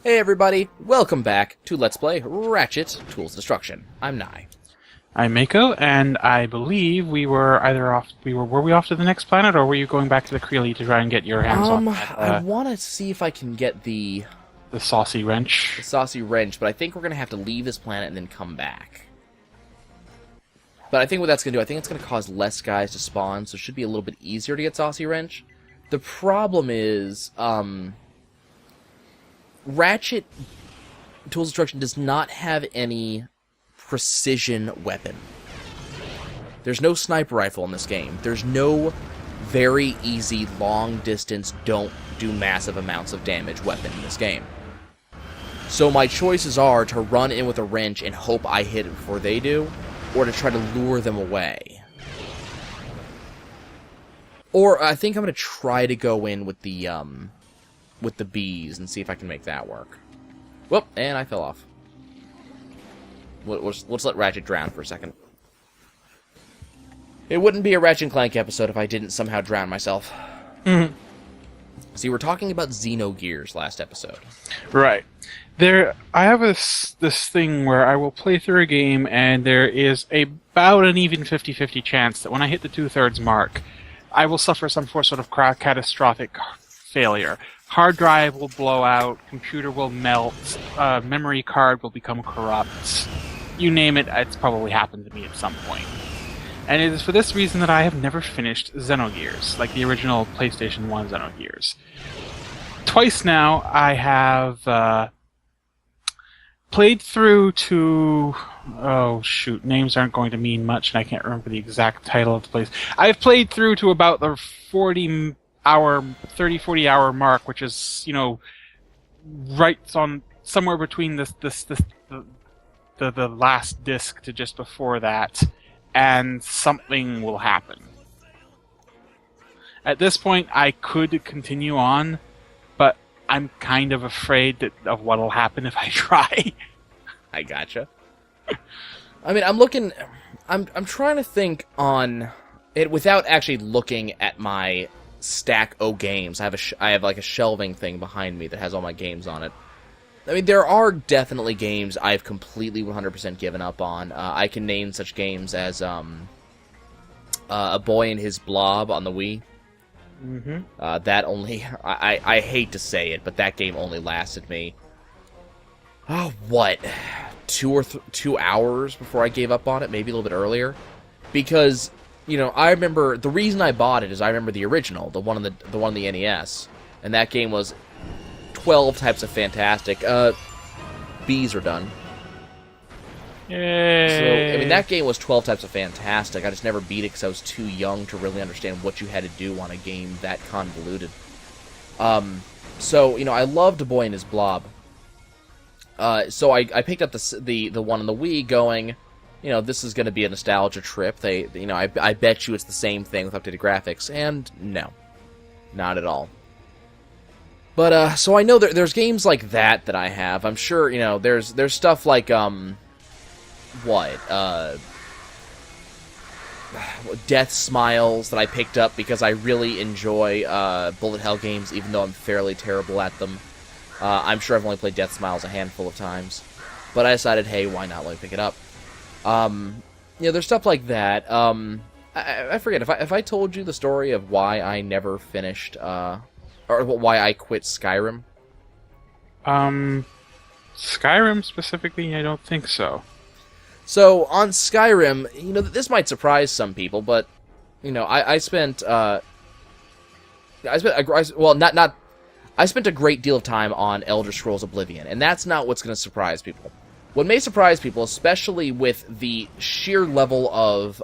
Hey everybody, welcome back to Let's Play Ratchet Tools Destruction. I'm Nye. I'm Mako, and I believe we were either off. Were we off to the next planet, or were you going back to the Creely to try and get your hands on I want to see if I can get the saucy wrench? saucy wrench, but I think we're going to have to leave this planet and then come back. But I think what that's going to do, I think it's going to cause less guys to spawn, so it should be a little bit easier to get saucy wrench. The problem is, Ratchet Tools Destruction does not have any precision weapon. There's no sniper rifle in this game. There's no very easy, long-distance, don't do massive amounts of damage weapon in this game. So my choices are to run in with a wrench and hope I hit it before they do, or to try to lure them away. Or I think I'm going to try to go in with the bees and see if I can make that work. Whoop, and I fell off. Let's let Ratchet drown for a second. It wouldn't be a Ratchet Clank episode if I didn't somehow drown myself. Mm-hmm. See, we're talking about Xenogears last episode. Right. I have this thing where I will play through a game, and there is about an even 50-50 chance that when I hit the 2/3 mark, I will suffer some sort of catastrophic failure. Hard drive will blow out, computer will melt, memory card will become corrupt. You name it, it's probably happened to me at some point. And it is for this reason that I have never finished Xenogears, like the original PlayStation 1 Xenogears. Twice now, I have played through to... Oh, shoot, names aren't going to mean much, and I can't remember the exact title of the place. I've played through to about the 40 hour mark, which is, right on somewhere between the last disc to just before that, and something will happen. At this point, I could continue on, but I'm kind of afraid of what'll happen if I try. I gotcha. I mean, I'm trying to think on it without actually looking at my stack of games. I have like a shelving thing behind me that has all my games on it. I mean, there are definitely games I've completely 100% given up on. I can name such games as A Boy and His Blob on the Wii. Mm-hmm. That only... I hate to say it, but that game only lasted me... Oh, what? 2 hours before I gave up on it? Maybe a little bit earlier? Because... I remember the reason I bought it is I remember the original, the one on the NES, and that game was 12 types of fantastic. Bees are done. Yay! So I mean that game was 12 types of fantastic. I just never beat it because I was too young to really understand what you had to do on a game that convoluted. So I loved A Boy and His Blob. So I picked up the one on the Wii, going. This is going to be a nostalgia trip. I bet you it's the same thing with updated graphics, and no, not at all. But so I know there's games like that I have. I'm sure there's stuff like Death Smiles that I picked up because I really enjoy bullet hell games, even though I'm fairly terrible at them. I'm sure I've only played Death Smiles a handful of times, but I decided, hey, why not? Let me pick it up. There's stuff like that. I forget if I told you the story of why I never finished, or why I quit Skyrim. Skyrim specifically, I don't think so. So on Skyrim, this might surprise some people, but I spent a great deal of time on Elder Scrolls Oblivion, and that's not what's going to surprise people. What may surprise people, especially with the sheer level of,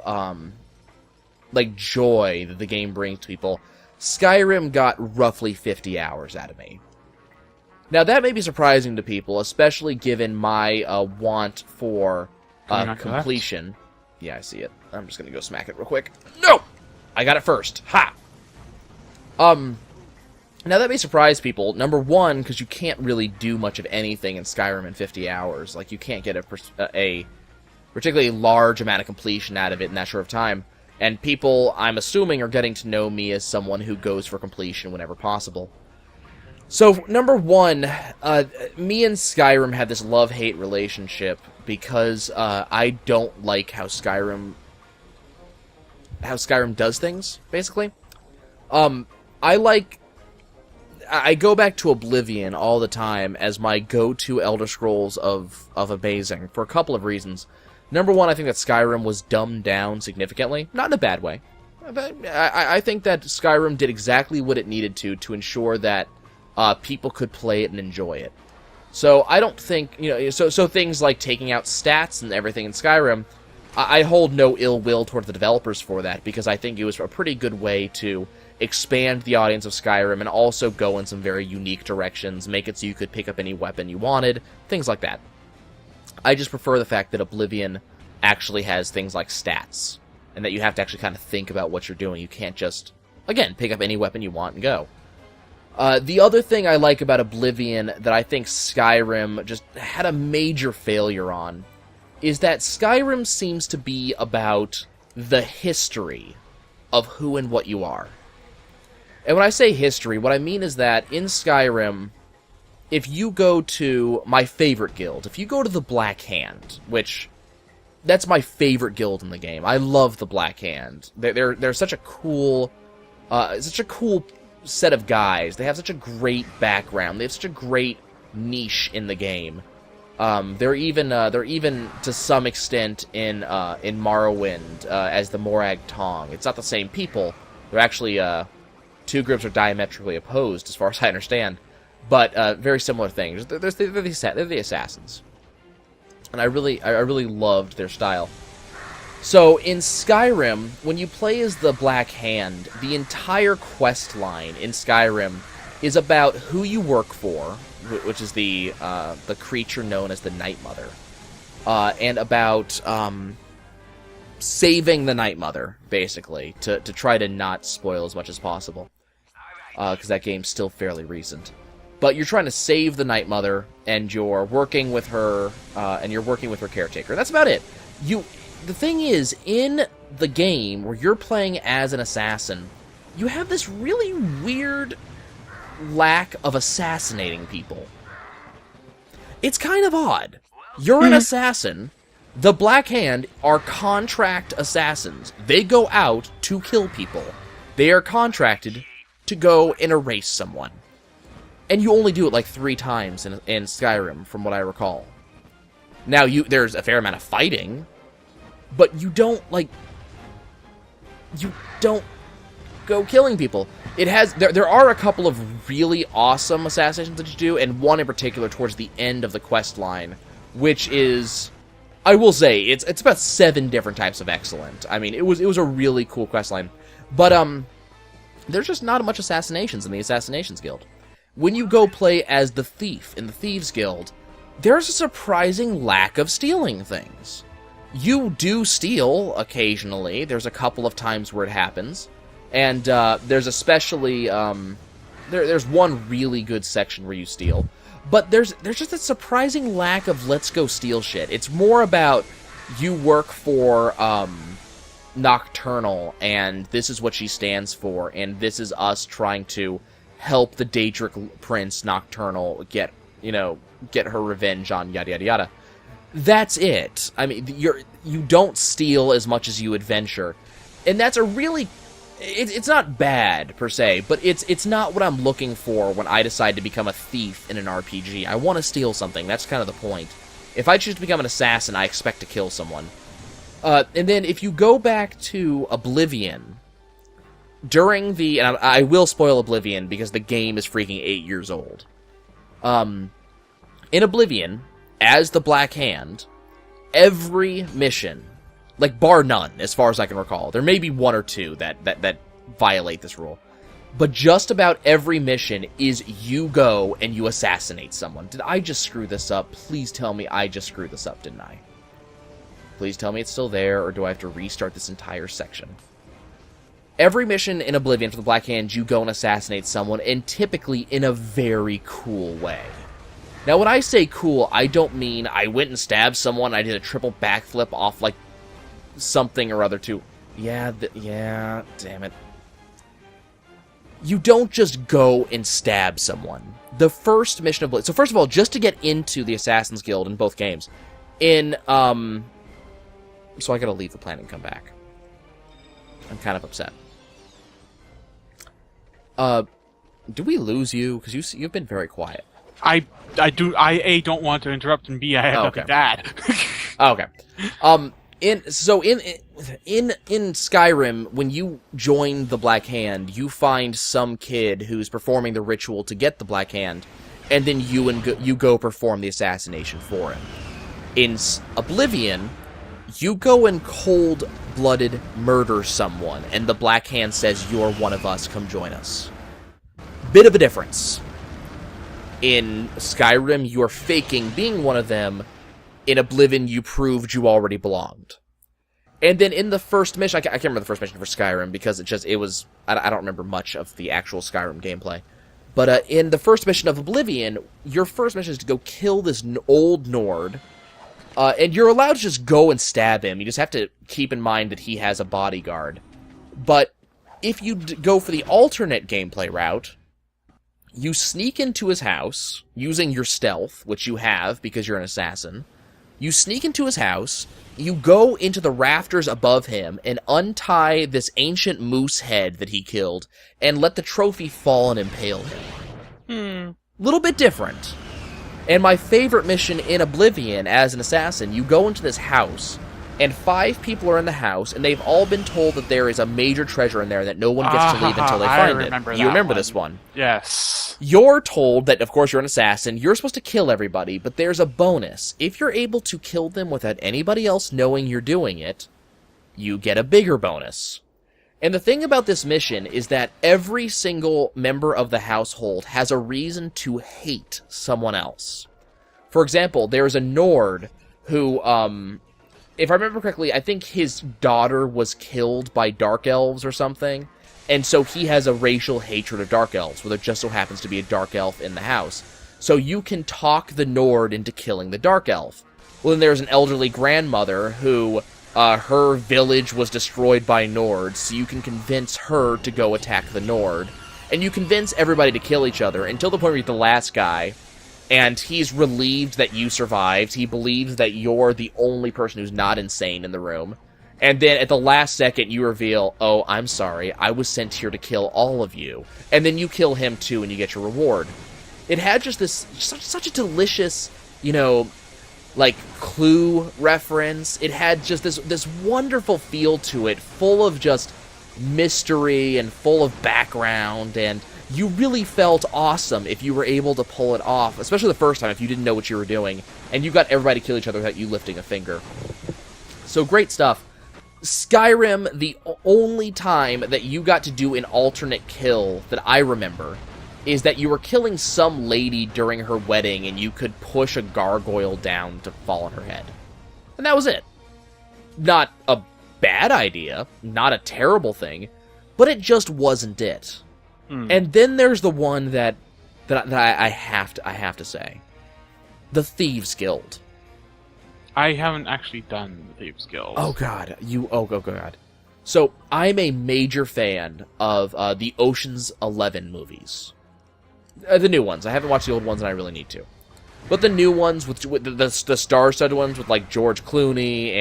joy that the game brings to people, Skyrim got roughly 50 hours out of me. Now, that may be surprising to people, especially given my want for completion. Yeah, I see it. I'm just gonna go smack it real quick. No! I got it first. Ha! Now, that may surprise people. Number one, because you can't really do much of anything in Skyrim in 50 hours. Like, you can't get a particularly large amount of completion out of it in that short of time. And people, I'm assuming, are getting to know me as someone who goes for completion whenever possible. So, number one, me and Skyrim had this love-hate relationship because I don't like how Skyrim does things, basically. I go back to Oblivion all the time as my go-to Elder Scrolls of abasing for a couple of reasons. Number one, I think that Skyrim was dumbed down significantly, not in a bad way. But I think that Skyrim did exactly what it needed to ensure that people could play it and enjoy it. So I don't think, so things like taking out stats and everything in Skyrim, I hold no ill will toward the developers for that, because I think it was a pretty good way to expand the audience of Skyrim and also go in some very unique directions, make it so you could pick up any weapon you wanted, things like that. I just prefer the fact that Oblivion actually has things like stats, and that you have to actually kind of think about what you're doing. You can't just, again, pick up any weapon you want and go. The other thing I like about Oblivion that I think Skyrim just had a major failure on is that Skyrim seems to be about the history of who and what you are. And when I say history, what I mean is that in Skyrim, if you go to my favorite guild, if you go to the Black Hand, which, that's my favorite guild in the game. I love the Black Hand. They're such a cool set of guys. They have such a great background. They have such a great niche in the game. They're even to some extent in Morrowind as the Morag Tong. It's not the same people. They're actually two groups are diametrically opposed, as far as I understand, but very similar things. They're the assassins, and I really loved their style. So in Skyrim, when you play as the Black Hand, the entire quest line in Skyrim is about who you work for, which is the creature known as the Night Mother, and about saving the Night Mother, basically, to try to not spoil as much as possible, because that game's still fairly recent. But you're trying to save the Night Mother, and you're working with her, caretaker. That's about it. The thing is, in the game where you're playing as an assassin, you have this really weird lack of assassinating people. It's kind of odd. You're an assassin. The Black Hand are contract assassins. They go out to kill people. They are contracted to go and erase someone. And you only do it like 3 times in Skyrim, from what I recall. Now, there's a fair amount of fighting, but you don't go killing people. There are a couple of really awesome assassinations that you do, and one in particular towards the end of the quest line, which is, I will say, it's about 7 different types of excellent. I mean, it was a really cool quest line. But there's just not much assassinations in the Assassinations Guild. When you go play as the Thief in the Thieves Guild, there's a surprising lack of stealing things. You do steal occasionally. There's a couple of times where it happens. And there's especially, there's one really good section where you steal. But there's just a surprising lack of let's go steal shit. It's more about you work for Nocturnal, and this is what she stands for, and this is us trying to help the Daedric Prince Nocturnal get her revenge on yada yada yada. That's it. I mean, you don't steal as much as you adventure, and that's a really, it's not bad per se, but it's not what I'm looking for when I decide to become a thief in an RPG. I want to steal something. That's kind of the point. If I choose to become an assassin, I expect to kill someone. And then if you go back to Oblivion, during the, and I will spoil Oblivion because the game is freaking 8 years old. In Oblivion, as the Black Hand, every mission, like bar none, as far as I can recall, there may be 1 or 2 that violate this rule, but just about every mission is you go and you assassinate someone. Did I just screw this up? Please tell me I just screwed this up, didn't I? Please tell me it's still there, or do I have to restart this entire section? Every mission in Oblivion for the Black Hand, you go and assassinate someone, and typically in a very cool way. Now, when I say cool, I don't mean I went and stabbed someone, I did a triple backflip off, like, something or other to... Yeah, damn it. you don't just go and stab someone. The first mission of so first of all, just to get into the Assassin's Guild in both games, so I gotta leave the planet and come back. I'm kind of upset. Do we lose you? Because you've been very quiet. I A, don't want to interrupt, and B, I have nothing to add. Okay. In Skyrim, when you join the Black Hand, you find some kid who's performing the ritual to get the Black Hand, and then you go perform the assassination for him. In Oblivion, you go and cold-blooded murder someone, and the Black Hand says, "You're one of us, come join us." Bit of a difference. In Skyrim, you're faking being one of them. In Oblivion, you proved you already belonged. And then in the first mission, I can't remember the first mission for Skyrim, because I don't remember much of the actual Skyrim gameplay. But in the first mission of Oblivion, your first mission is to go kill this old Nord, and you're allowed to just go and stab him. You just have to keep in mind that he has a bodyguard. But if you go for the alternate gameplay route, you sneak into his house, using your stealth, which you have because you're an assassin. You sneak into his house, you go into the rafters above him, and untie this ancient moose head that he killed, and let the trophy fall and impale him. Little bit different. And my favorite mission in Oblivion, as an assassin, you go into this house, and 5 people are in the house, and they've all been told that there is a major treasure in there that no one gets to leave until they find it. You remember this one? Yes. You're told that, of course, you're an assassin, you're supposed to kill everybody, but there's a bonus. If you're able to kill them without anybody else knowing you're doing it, you get a bigger bonus. And the thing about this mission is that every single member of the household has a reason to hate someone else. For example, there's a Nord who, if I remember correctly, I think his daughter was killed by Dark Elves or something, and so he has a racial hatred of Dark Elves, where there just so happens to be a Dark Elf in the house. So you can talk the Nord into killing the Dark Elf. Well, then there's an elderly grandmother who, her village was destroyed by Nords, so you can convince her to go attack the Nord. And you convince everybody to kill each other, until the point where you're the last guy, and he's relieved that you survived. He believes that you're the only person who's not insane in the room. And then at the last second, you reveal, "Oh, I'm sorry, I was sent here to kill all of you." And then you kill him too, and you get your reward. It had just such a delicious, like, Clue reference. It had just this wonderful feel to it, full of just mystery and full of background, and you really felt awesome if you were able to pull it off, especially the first time if you didn't know what you were doing, and you got everybody to kill each other without you lifting a finger. So great stuff. Skyrim, the only time that you got to do an alternate kill that I remember is that you were killing some lady during her wedding, and you could push a gargoyle down to fall on her head. And that was it. Not a bad idea, not a terrible thing, but it just wasn't it. And then there's the one that I have to say, the Thieves Guild. I haven't actually done the Thieves Guild. Oh god, God. So I'm a major fan of the Ocean's 11 movies, the new ones. I haven't watched the old ones, and I really need to. But the new ones with the star-studded ones with like George Clooney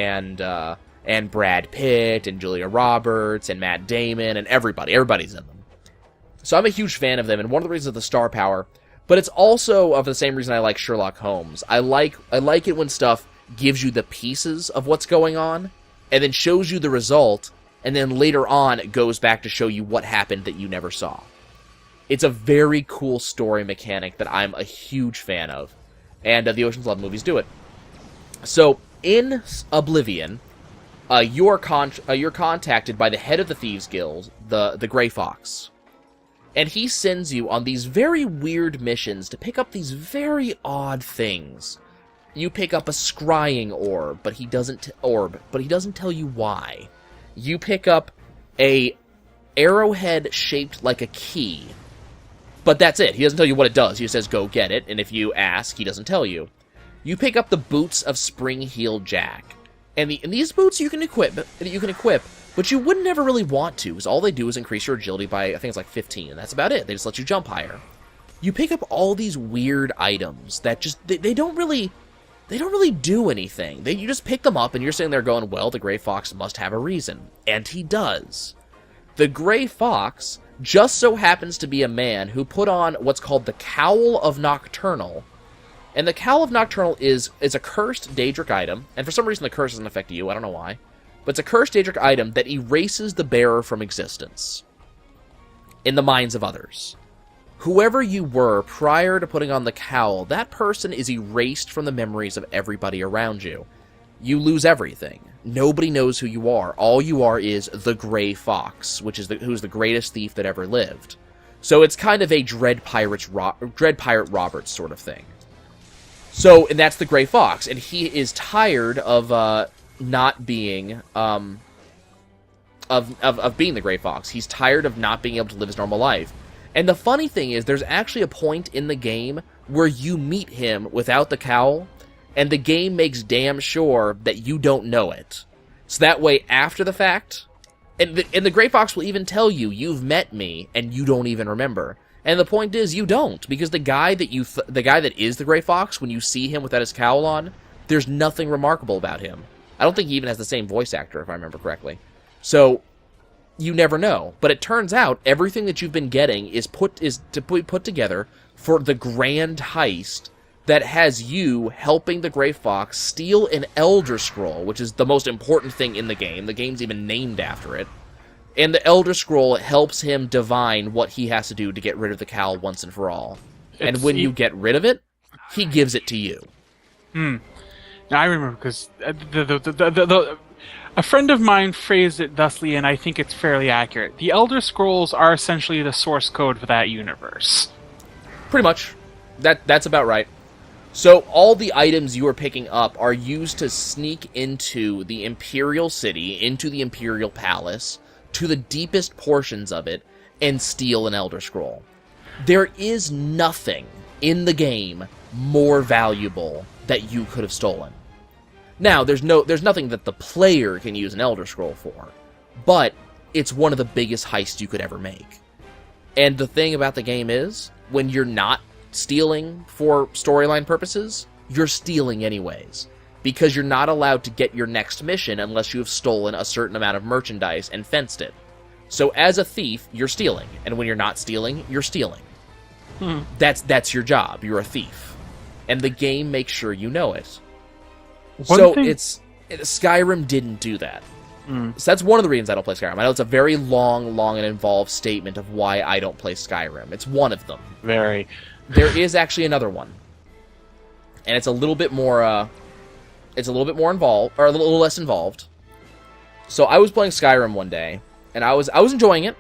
and Brad Pitt and Julia Roberts and Matt Damon and everybody's in them. So I'm a huge fan of them, and one of the reasons is the star power, but it's also of the same reason I like Sherlock Holmes. I like it when stuff gives you the pieces of what's going on, and then shows you the result, and then later on it goes back to show you what happened that you never saw. It's a very cool story mechanic that I'm a huge fan of, and the Ocean's 11 movies do it. So, in Oblivion, you're contacted by the head of the Thieves Guild, the Grey Fox. And he sends you on these very weird missions to pick up these very odd things. You pick up a scrying orb, but he doesn't tell you why. You pick up a arrowhead shaped like a key, but that's it. He doesn't tell you what it does. He just says go get it, and if you ask, he doesn't tell you. You pick up the boots of Spring-Heeled Jack, and these boots you can equip, But you wouldn't ever really want to, because all they do is increase your agility by, I think it's like 15, and that's about it. They just let you jump higher. You pick up all these weird items that just, they don't really do anything. You just pick them up, and you're sitting there going, well, the Gray Fox must have a reason. And he does. The Gray Fox just so happens to be a man who put on what's called the Cowl of Nocturnal. And the Cowl of Nocturnal is a cursed Daedric item, and for some reason the curse doesn't affect you, I don't know why. But it's a cursed Daedric item that erases the bearer from existence in the minds of others. Whoever you were prior to putting on the cowl, that person is erased from the memories of everybody around you. You lose everything. Nobody knows who you are. All you are is the Gray Fox, who's the greatest thief that ever lived. So it's kind of a Dread Pirate Roberts sort of thing. So, and that's the Gray Fox, and he is tired of not being of being the Gray Fox. He's tired of not being able to live his normal life. And the funny thing is, there's actually a point in the game where you meet him without the cowl, and the game makes damn sure that you don't know it. So that way, after the fact, and the Gray Fox will even tell you, you've met me, and you don't even remember. And the point is, you don't, because the guy that is the Gray Fox, when you see him without his cowl on, there's nothing remarkable about him. I don't think he even has the same voice actor, if I remember correctly. So, you never know. But it turns out, everything that you've been getting is put together for the grand heist that has you helping the Gray Fox steal an Elder Scroll, which is the most important thing in the game. The game's even named after it. And the Elder Scroll helps him divine what he has to do to get rid of the cowl once and for all. And when you get rid of it, he gives it to you. Now, I remember, because a friend of mine phrased it thusly, and I think it's fairly accurate. The Elder Scrolls are essentially the source code for that universe. Pretty much. That's about right. So all the items you are picking up are used to sneak into the Imperial City, into the Imperial Palace, to the deepest portions of it, and steal an Elder Scroll. There is nothing in the game more valuable that you could have stolen. Now, there's nothing that the player can use an Elder Scroll for, but it's one of the biggest heists you could ever make. And the thing about the game is, when you're not stealing for storyline purposes, you're stealing anyways, because you're not allowed to get your next mission unless you have stolen a certain amount of merchandise and fenced it. So as a thief, you're stealing, and when you're not stealing, you're stealing. That's your job. You're a thief. And the game makes sure you know it. Skyrim didn't do that. So that's one of the reasons I don't play Skyrim. I know it's a very long and involved statement of why I don't play Skyrim. It's one of them. Very. There is actually another one. And it's a little bit more involved, or a little less involved. So I was playing Skyrim one day, and I was enjoying it.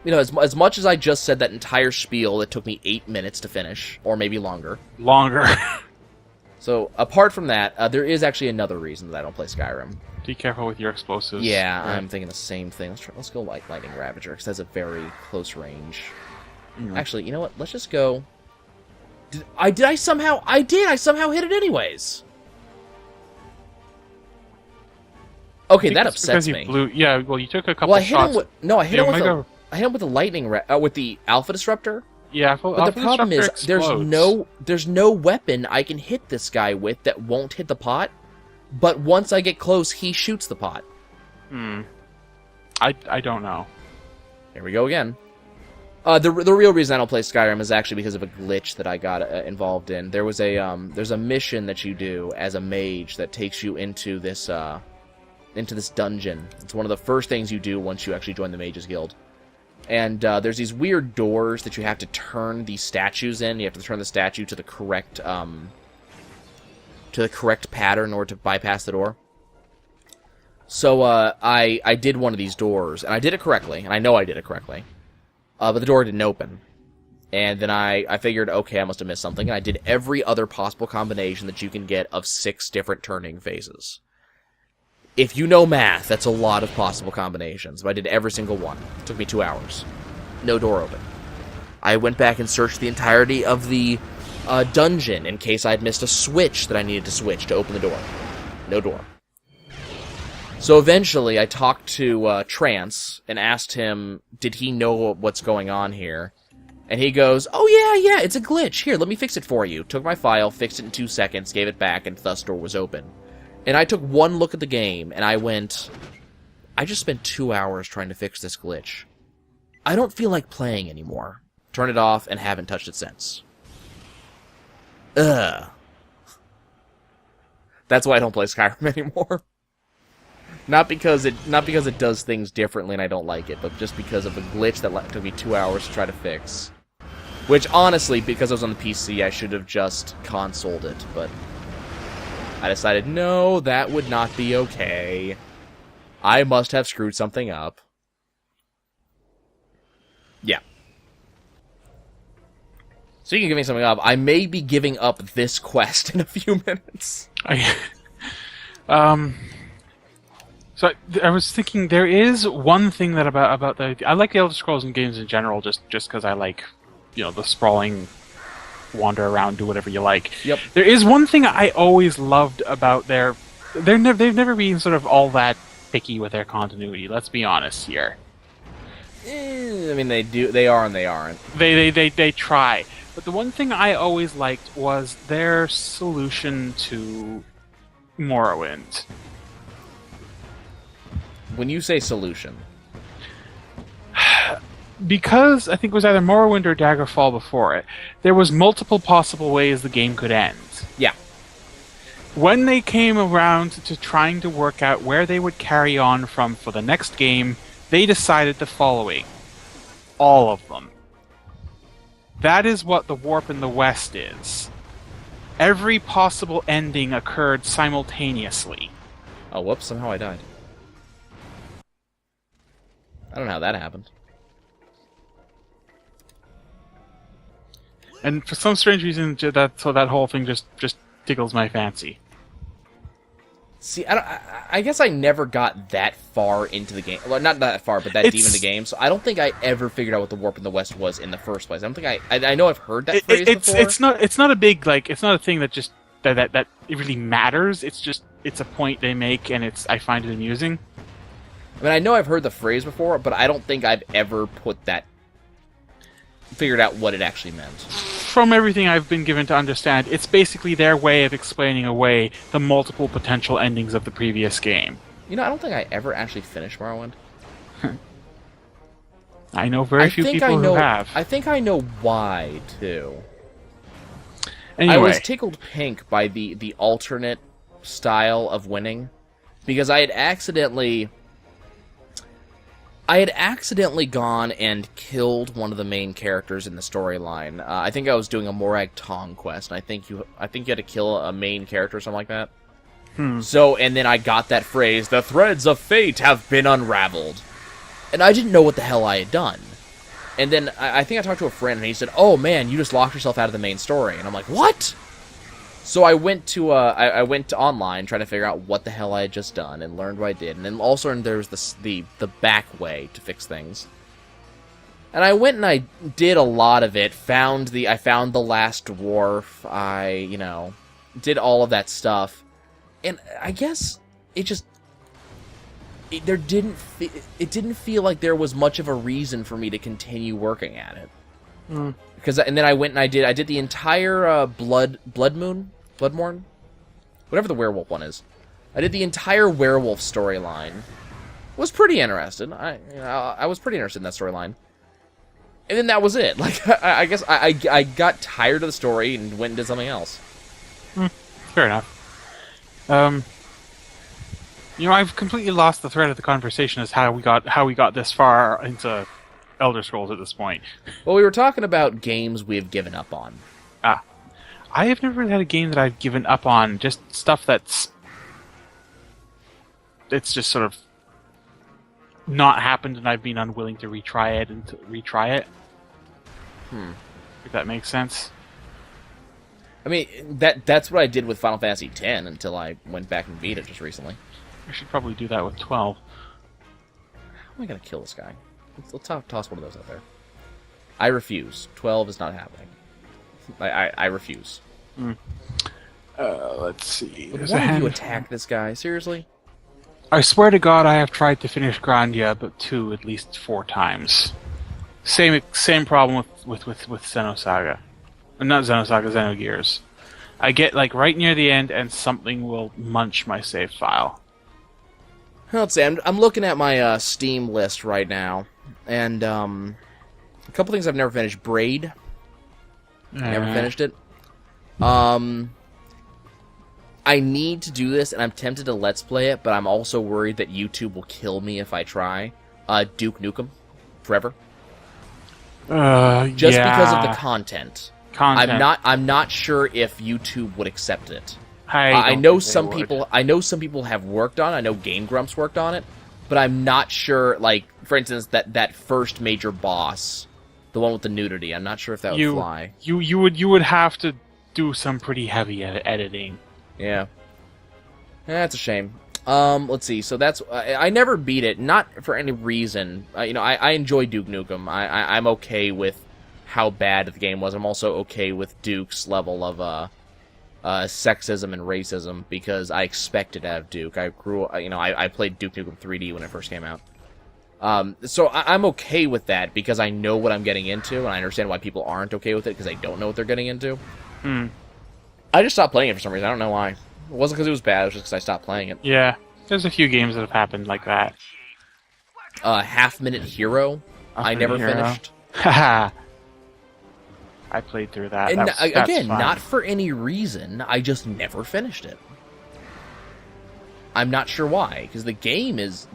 You know, as much as I just said that entire spiel, it took me 8 minutes to finish, or maybe longer. So, apart from that, there is actually another reason that I don't play Skyrim. Be careful with your explosives. Yeah, right. I'm thinking the same thing. Let's go Lightning Ravager, because that's a very close range. Actually, you know what? Let's just go... I somehow hit it anyways! Okay, that upsets me. Yeah, well, you took a couple shots. I hit him with the lightning... with the Alpha Disruptor. Yeah, but the problem is, there's no weapon I can hit this guy with that won't hit the pot, but once I get close, he shoots the pot. I don't know. Here we go again. The real reason I don't play Skyrim is actually because of a glitch that I got involved in. There's a mission that you do as a mage that takes you into this dungeon. It's one of the first things you do once you actually join the Mages Guild. And there's these weird doors that you have to turn these statues in. You have to turn the statue to the correct pattern in order to bypass the door. So I did one of these doors, and I did it correctly, and I know I did it correctly. But the door didn't open. And then I figured, okay, I must have missed something, and I did every other possible combination that you can get of 6 different turning phases. If you know math, that's a lot of possible combinations, but I did every single one. It took me 2 hours. No door open. I went back and searched the entirety of the dungeon in case I'd missed a switch that I needed to switch to open the door. No door. So eventually, I talked to Trance and asked him, did he know what's going on here? And he goes, oh yeah, it's a glitch. Here, let me fix it for you. Took my file, fixed it in 2 seconds, gave it back, and thus door was open. And I took one look at the game, and I went, I just spent 2 hours trying to fix this glitch. I don't feel like playing anymore. Turned it off and haven't touched it since. Ugh. That's why I don't play Skyrim anymore. Not because it does things differently and I don't like it, but just because of a glitch that took me 2 hours to try to fix. Which, honestly, because I was on the PC, I should have just consoled it, but I decided, no, that would not be okay. I must have screwed something up. Yeah. So you can give me something up. I may be giving up this quest in a few minutes. So I was thinking there is one thing that about I like the Elder Scrolls and games in general just because I like, the sprawling, wander around, do whatever you like. Yep. There is one thing I always loved about they've never been sort of all that picky with their continuity. Let's be honest here. I mean, they are and they aren't. They try. But the one thing I always liked was their solution to Morrowind. When you say solution, because I think it was either Morrowind or Daggerfall before it, there was multiple possible ways the game could end. Yeah. When they came around to trying to work out where they would carry on from for the next game, they decided the following. All of them. That is what the Warp in the West is. Every possible ending occurred simultaneously. Oh, whoops, somehow I died. I don't know how that happened. And for some strange reason, that whole thing just tickles my fancy. See, I guess I never got that far into the game. Well, not that far, but that deep into the game. So I don't think I ever figured out what the Warp in the West was in the first place. I don't think I know I've heard that phrase before. It's not a big, it's not a thing that just that it really matters. It's a point they make, and I find it amusing. I mean, I know I've heard the phrase before, but I don't think I've ever figured out what it actually meant. From everything I've been given to understand, it's basically their way of explaining away the multiple potential endings of the previous game. I don't think I ever actually finished Morrowind. I know very few people who have. I think I know why, too. Anyway. I was tickled pink by the alternate style of winning, because I had accidentally gone and killed one of the main characters in the storyline. I think I was doing a Morag Tong quest, and I think you had to kill a main character or something like that. So, and then I got that phrase, "The threads of fate have been unraveled." And I didn't know what the hell I had done. And then I think I talked to a friend, and he said, "Oh man, you just locked yourself out of the main story." And I'm like, "What?" So I went to online trying to figure out what the hell I had just done and learned what I did, and then also there was the back way to fix things. And I went and I did a lot of it. I found the last dwarf. I did all of that stuff, and I guess it didn't feel like there was much of a reason for me to continue working at it. And then I went and I did the entire Bloodmoon, whatever the werewolf one is. I did the entire werewolf storyline. Was pretty interested. I was pretty interested in that storyline. And then that was it. Like I guess I got tired of the story and went and did something else. Fair enough. I've completely lost the thread of the conversation as how we got this far into Elder Scrolls at this point. Well, we were talking about games we've given up on. I have never had a game that I've given up on. Just stuff it's just sort of not happened, and I've been unwilling to retry it. If that makes sense. I mean, that's what I did with Final Fantasy X until I went back and beat it just recently. I should probably do that with 12. How am I going to kill this guy? Let's toss one of those out there. I refuse. 12 is not happening. I refuse. Let's see. Why do you attack this guy? Seriously? I swear to God, I have tried to finish Grandia, but at least 4 times. Same problem with Xenosaga. Not Xenosaga, Xenogears. I get like right near the end, and something will munch my save file. Let's see, I'm looking at my Steam list right now, and a couple things I've never finished. Braid. Never finished it. I need to do this, and I'm tempted to Let's Play it, but I'm also worried that YouTube will kill me if I try. Duke Nukem. Forever. Just because of the content. I'm not sure if YouTube would accept it. I know some people. I know some people have worked on it. I know Game Grumps worked on it, but I'm not sure. Like, for instance, that first major boss, the one with the nudity. I'm not sure if that would fly. You would have to do some pretty heavy editing. Yeah, that's a shame. Let's see. So that's I never beat it, not for any reason. I enjoy Duke Nukem. I'm okay with how bad the game was. I'm also okay with Duke's level of sexism and racism because I expected out of Duke. I played Duke Nukem 3D when it first came out. So I'm okay with that because I know what I'm getting into, and I understand why people aren't okay with it because they don't know what they're getting into. I just stopped playing it for some reason. I don't know why. It wasn't because it was bad. It was just because I stopped playing it. Yeah, there's a few games that have happened like that. Half Minute Hero. I never finished. Haha. I played through that. And that's again, fun. not for any reason. I just never finished it. I'm not sure why, because the game is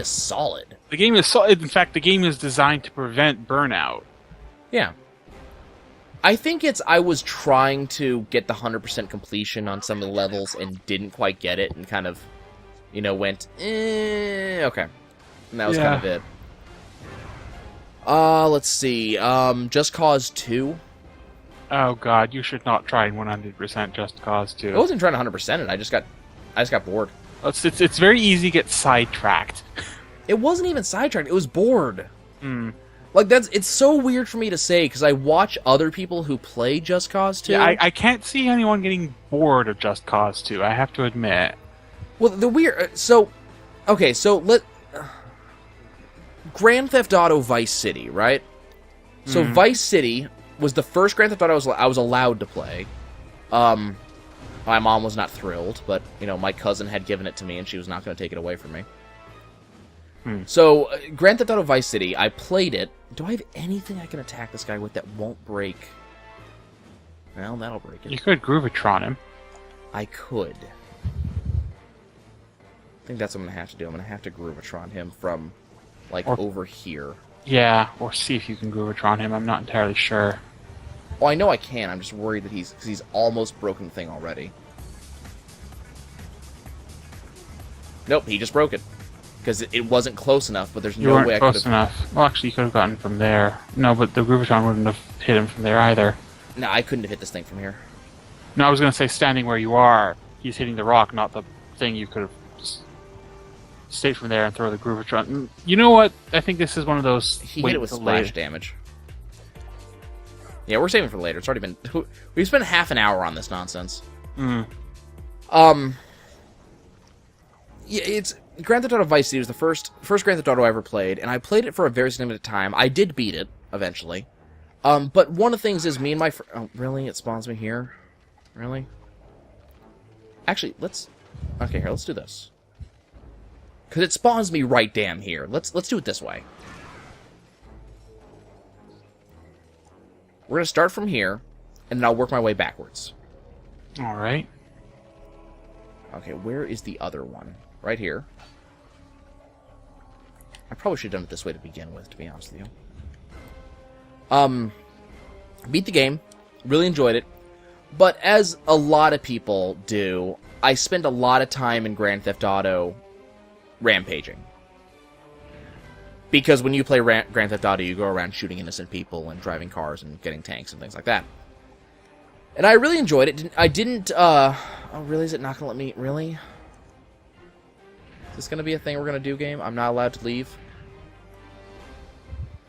solid. The game is solid. In fact, the game is designed to prevent burnout. Yeah. I think I was trying to get the 100% completion on some of the levels and didn't quite get it and kind of, went, okay. And that was kind of it. Let's see. Just Cause 2. Oh god, you should not try 100% Just Cause 2. I wasn't trying to 100% it. I just got bored. It's very easy to get sidetracked. It wasn't even sidetracked. It was bored. Like, it's so weird for me to say, because I watch other people who play Just Cause 2. Yeah, I can't see anyone getting bored of Just Cause 2, I have to admit. Well, the weird... Grand Theft Auto Vice City, right? So Vice City was the first Grand Theft Auto I was allowed to play. My mom was not thrilled, but, my cousin had given it to me, and she was not going to take it away from me. So, Grand Theft Auto Vice City, I played it. Do I have anything I can attack this guy with that won't break? Well, that'll break it. You could Groovitron him. I could. I think that's what I'm going to have to do. I'm going to have to Groovitron him from, over here. Yeah, or see if you can Groovitron him. I'm not entirely sure. Oh, I know I can. I'm just worried that he's almost broken the thing already. Nope, he just broke it. Because it wasn't close enough, but there's no way I could have... close enough. Well, actually, you could have gotten from there. No, but the Groovitron wouldn't have hit him from there either. No, I couldn't have hit this thing from here. No, I was going to say standing where you are, he's hitting the rock, not the thing. You could have just stayed from there and throw the Groovitron. You know what? I think this is one of those... He hit it with splash damage. Yeah, we're saving for later. It's already been... We've spent half an hour on this nonsense. Yeah, it's... Grand Theft Auto Vice City was the first Grand Theft Auto I ever played, and I played it for a very significant time. I did beat it, eventually. But one of the things is me and my friend... Oh, really? It spawns me here? Really? Actually, let's... Okay, here, let's do this. Because it spawns me right damn here. Let's do it this way. We're going to start from here, and then I'll work my way backwards. Alright. Okay, where is the other one? Right here. I probably should have done it this way to begin with, to be honest with you. Beat the game. Really enjoyed it. But as a lot of people do, I spent a lot of time in Grand Theft Auto rampaging. Because when you play Grand Theft Auto, you go around shooting innocent people and driving cars and getting tanks and things like that. And I really enjoyed it. I didn't, Oh, really? Is it not gonna let me... Really? Is this gonna be a thing we're gonna do, game? I'm not allowed to leave?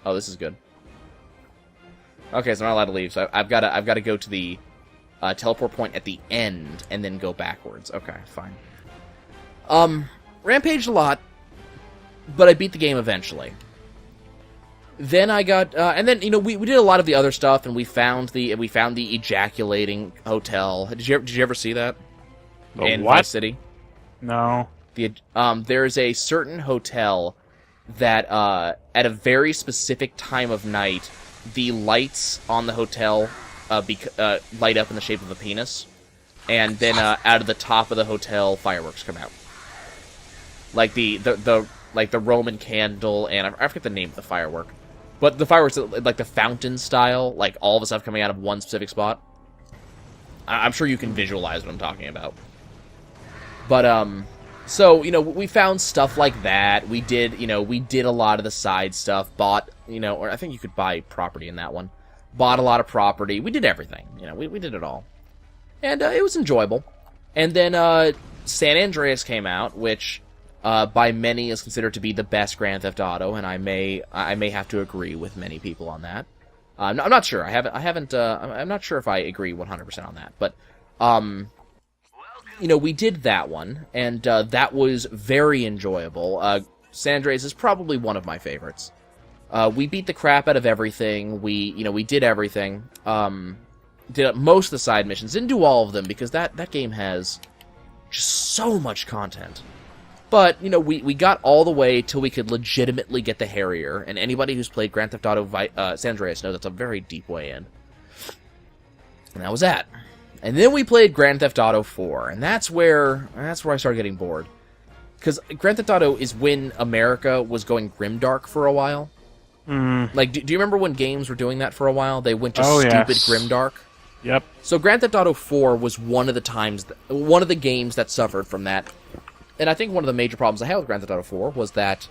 Oh, this is good. Okay, so I'm not allowed to leave, so I've gotta go to the teleport point at the end and then go backwards. Okay, fine. rampaged a lot, but I beat the game eventually. Then I got, and then we did a lot of the other stuff, and we found the ejaculating hotel. Did you ever see that in what? Vice City? No. There's a certain hotel that at a very specific time of night, the lights on the hotel light up in the shape of a penis, and then out of the top of the hotel, fireworks come out, like the Roman candle, and I forget the name of the firework. But the fireworks, like the fountain style, like all of the stuff coming out of one specific spot. I'm sure you can visualize what I'm talking about. But, so, we found stuff like that. We did a lot of the side stuff. Bought, or I think you could buy property in that one. Bought a lot of property. We did everything. We did it all. And it was enjoyable. And then San Andreas came out, which... by many is considered to be the best Grand Theft Auto, and I may have to agree with many people on that. I'm not sure. I'm not sure if I agree 100% on that. But, we did that one, and that was very enjoyable. San Andreas is probably one of my favorites. We beat the crap out of everything. We did everything. Did most of the side missions. Didn't do all of them, because that game has just so much content. But, we got all the way till we could legitimately get the Harrier, and anybody who's played Grand Theft Auto San Andreas knows that's a very deep way in. And that was that. And then we played Grand Theft Auto 4, and that's where I started getting bored. Because Grand Theft Auto is when America was going grimdark for a while. Mm. Like, do you remember when games were doing that for a while? They went to stupid grimdark. Yep. So Grand Theft Auto 4 was one of the games that suffered from that. And I think one of the major problems I had with Grand Theft Auto 4 was that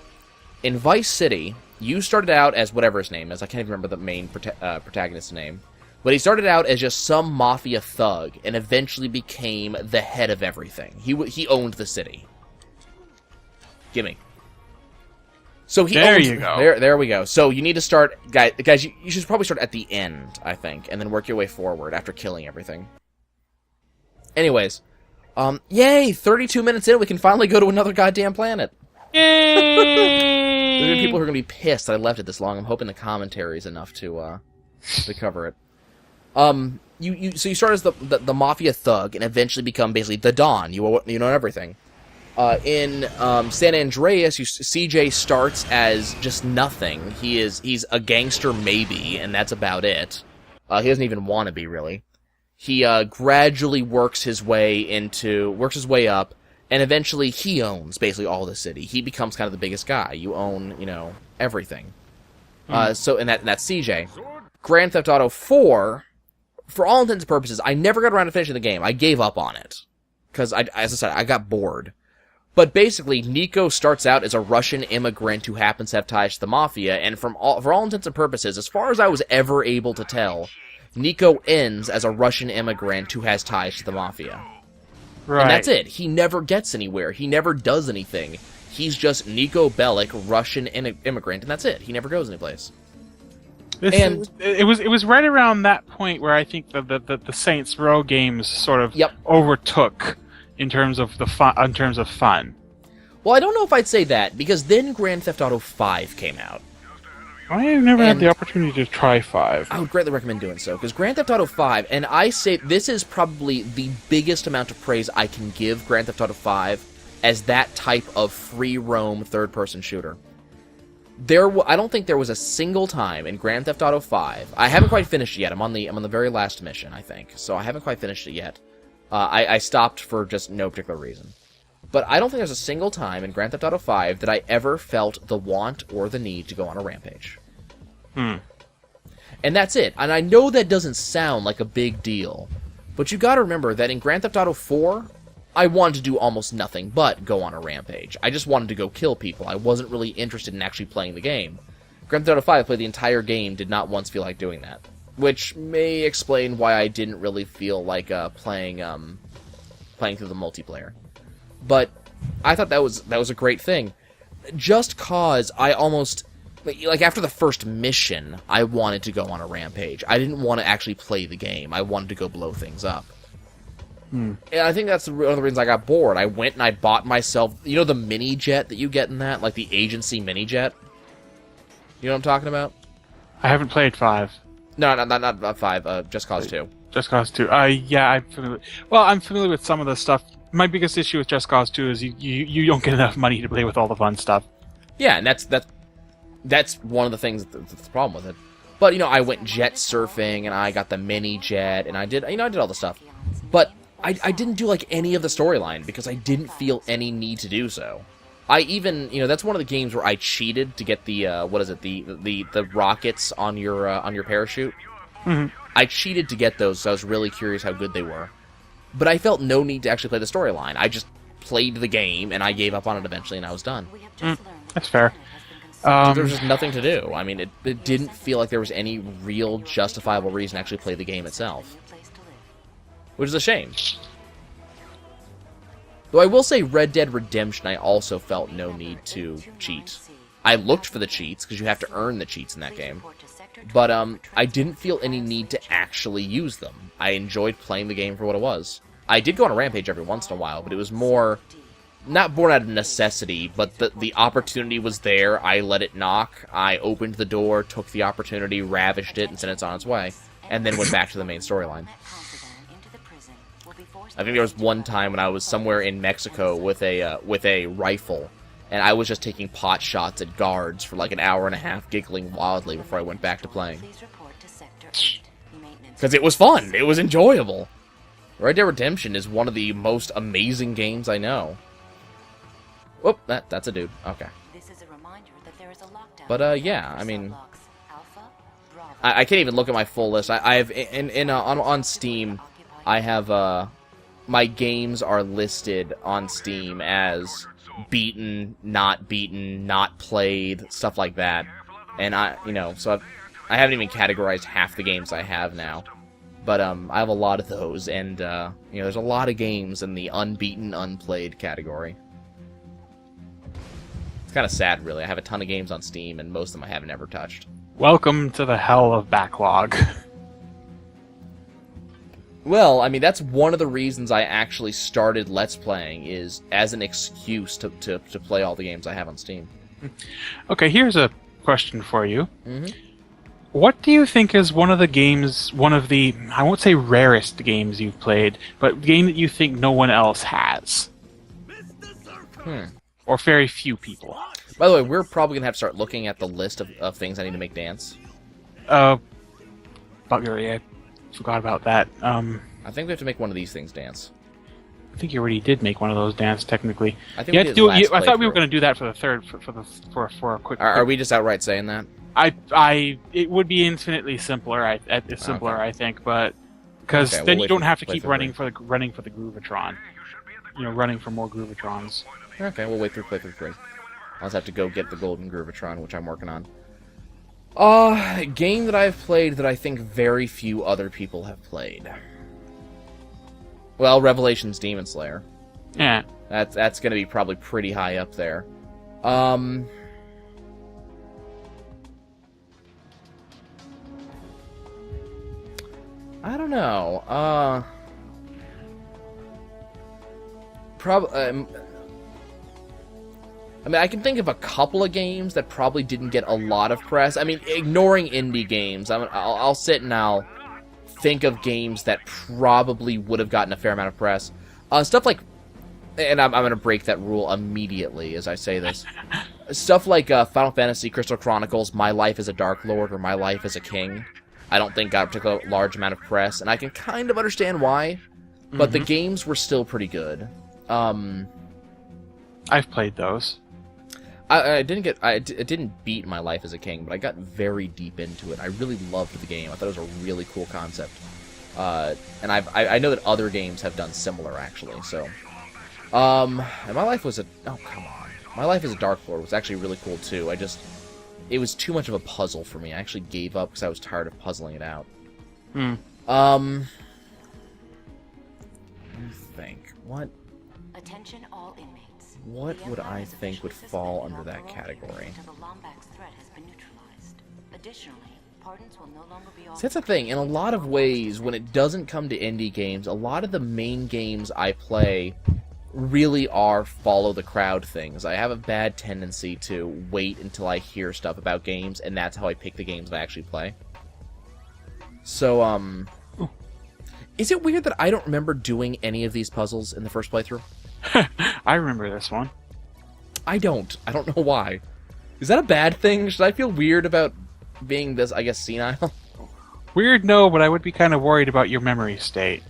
in Vice City, you started out as whatever his name is. I can't even remember the main protagonist's name. But he started out as just some mafia thug and eventually became the head of everything. He owned the city. Gimme. So you go. There we go. So you need to start... Guys, you should probably start at the end, I think, and then work your way forward after killing everything. Anyways... yay! 32 minutes in, we can finally go to another goddamn planet. Yay! There's gonna be people who are gonna be pissed that I left it this long. I'm hoping the commentary is enough to cover it. So you start as the mafia thug and eventually become basically the Don. You know everything. In San Andreas, CJ starts as just nothing. He's a gangster maybe, and that's about it. He doesn't even want to be really. He gradually works his way up, and eventually he owns basically all the city. He becomes kind of the biggest guy. You own, everything. So and that's CJ. Grand Theft Auto 4, for all intents and purposes, I never got around to finishing the game. I gave up on it because, as I said, I got bored. But basically, Nico starts out as a Russian immigrant who happens to have ties to the mafia, and for all intents and purposes, as far as I was ever able to tell, Nico ends as a Russian immigrant who has ties to the mafia. Right. And that's it. He never gets anywhere. He never does anything. He's just Nico Bellic, Russian immigrant, and that's it. He never goes anyplace. It was right around that point where I think the Saints Row games sort of overtook in terms of fun. Well, I don't know if I'd say that, because then Grand Theft Auto 5 came out. I have never had the opportunity to try 5. I would greatly recommend doing so, because Grand Theft Auto 5, and I say this is probably the biggest amount of praise I can give Grand Theft Auto 5 as that type of free-roam third-person shooter. I don't think there was a single time in Grand Theft Auto 5... I haven't quite finished it yet. I'm on the very last mission, I think, so I haven't quite finished it yet. I stopped for just no particular reason. But I don't think there's a single time in Grand Theft Auto 5 that I ever felt the want or the need to go on a rampage. And that's it. And I know that doesn't sound like a big deal, but you gotta remember that in Grand Theft Auto 4, I wanted to do almost nothing but go on a rampage. I just wanted to go kill people. I wasn't really interested in actually playing the game. Grand Theft Auto 5, I played the entire game, did not once feel like doing that. Which may explain why I didn't really feel like playing through the multiplayer. But I thought that was a great thing. Just cause I almost... Like, after the first mission, I wanted to go on a rampage. I didn't want to actually play the game. I wanted to go blow things up. And I think that's one of the reasons I got bored. I went and I bought myself, you know, the mini jet that you get in that, like the agency mini jet. You know what I'm talking about? I haven't played 5. No, not 5. Just Cause 2. Just Cause 2. Yeah, I'm familiar. Well, I'm familiar with some of the stuff. My biggest issue with Just Cause 2 is you don't get enough money to play with all the fun stuff. Yeah, and that's one of the things that's the problem with it. But you know, I went jet surfing and I got the mini jet and I did all the stuff. But I didn't do like any of the storyline because I didn't feel any need to do so. I even, you know, that's one of the games where I cheated to get the the rockets on your parachute. Mm-hmm. I cheated to get those, so I was really curious how good they were. But I felt no need to actually play the storyline. I just played the game and I gave up on it eventually and I was done. That's fair. There was just nothing to do. I mean, it didn't feel like there was any real justifiable reason to actually play the game itself. Which is a shame. Though I will say Red Dead Redemption, I also felt no need to cheat. I looked for the cheats, because you have to earn the cheats in that game. But I didn't feel any need to actually use them. I enjoyed playing the game for what it was. I did go on a rampage every once in a while, but it was more... not born out of necessity, but the opportunity was there. I let it knock. I opened the door, took the opportunity, ravished it, and sent it on its way. And then went back to the main storyline. I think there was one time when I was somewhere in Mexico with a rifle, and I was just taking pot shots at guards for like an hour and a half, giggling wildly before I went back to playing. Because it was fun. It was enjoyable. Red Dead Redemption is one of the most amazing games I know. Whoop, that's a dude. Okay. But yeah, I mean, I can't even look at my full list. I have on Steam, I have my games are listed on Steam as beaten, not played, stuff like that. And so I haven't even categorized half the games I have now. But I have a lot of those, and there's a lot of games in the unbeaten, unplayed category. It's kind of sad, really. I have a ton of games on Steam, and most of them I haven't ever touched. Welcome to the hell of backlog. Well, I mean, that's one of the reasons I actually started Let's Playing, is as an excuse to play all the games I have on Steam. Okay, here's a question for you. Mm-hmm. What do you think is one of the, I won't say rarest games you've played, but game that you think no one else has? Or very few people. By the way, we're probably going to have to start looking at the list of things I need to make dance. Buggery, I forgot about that. I think we have to make one of these things dance. I think you already did make one of those dance, technically. I think we did last I thought we were playthrough. going to do that for the third, for a quick... Are we just outright saying that? It would be infinitely simpler, I think, but... Because Okay, then we'll you don't wait have to for keep running for the Groovatron. Running for more Groovatrons. Okay, we'll wait through playthrough 3. I'll just have to go get the Golden Groovatron, which I'm working on. A game that I've played that I think very few other people have played. Well, Revelations Demon Slayer. Yeah. That's going to be probably pretty high up there. I don't know. I mean, I can think of a couple of games that probably didn't get a lot of press. I mean, ignoring indie games, I'll sit and I'll think of games that probably would have gotten a fair amount of press. Stuff like, and I'm going to break that rule immediately as I say this. Stuff like Final Fantasy Crystal Chronicles, My Life as a Dark Lord, or My Life as a King, I don't think got a particularly large amount of press, and I can kind of understand why, but the games were still pretty good. I've played those. I didn't beat My Life as a King, but I got very deep into it. I really loved the game. I thought it was a really cool concept. And I know that other games have done similar, actually, so... and My Life was a... Oh, come on. My Life as a Dark Lord was actually really cool, too. It was too much of a puzzle for me. I actually gave up because I was tired of puzzling it out. Let me think. What... Attention all inmates. What would I think would fall under that category? Additionally, pardons will no longer be See, offered. that's the thing. In a lot of ways, when it doesn't come to indie games, a lot of the main games I play really are follow the crowd things. I have a bad tendency to wait until I hear stuff about games, and that's how I pick the games that I actually play. So, is it weird that I don't remember doing any of these puzzles in the first playthrough? I remember this one. I don't. I don't know why. Is that a bad thing? Should I feel weird about being this, I guess, senile? Weird, no, but I would be kind of worried about your memory state.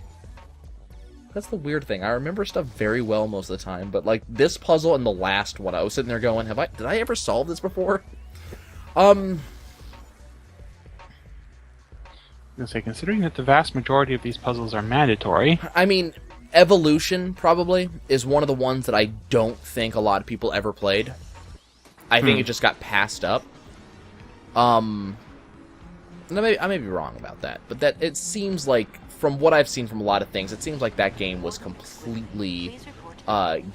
That's the weird thing. I remember stuff very well most of the time, but like this puzzle and the last one, I was sitting there going, did I ever solve this before? I was say, considering that the vast majority of these puzzles are mandatory. I mean, Evolution probably is one of the ones that I don't think a lot of people ever played. I think it just got passed up. I may be wrong about that, but that it seems like, from what I've seen from a lot of things, it seems like that game was completely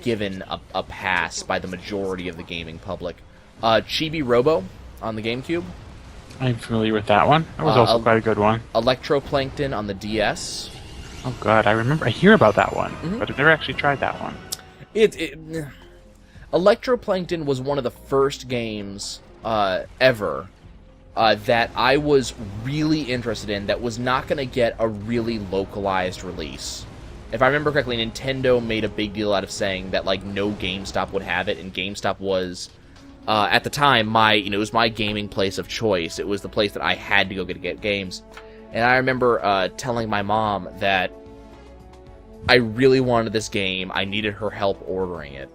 given a pass by the majority of the gaming public. Chibi Robo on the GameCube. I'm familiar with that one. That was also quite a good one. Electroplankton on the DS. Oh god, I hear about that one, but I've never actually tried that one. Electroplankton was one of the first games ever that I was really interested in that was not going to get a really localized release. If I remember correctly, Nintendo made a big deal out of saying that like no GameStop would have it, and GameStop was at the time it was my gaming place of choice. It was the place that I had to go get games. And I remember telling my mom that I really wanted this game. I needed her help ordering it.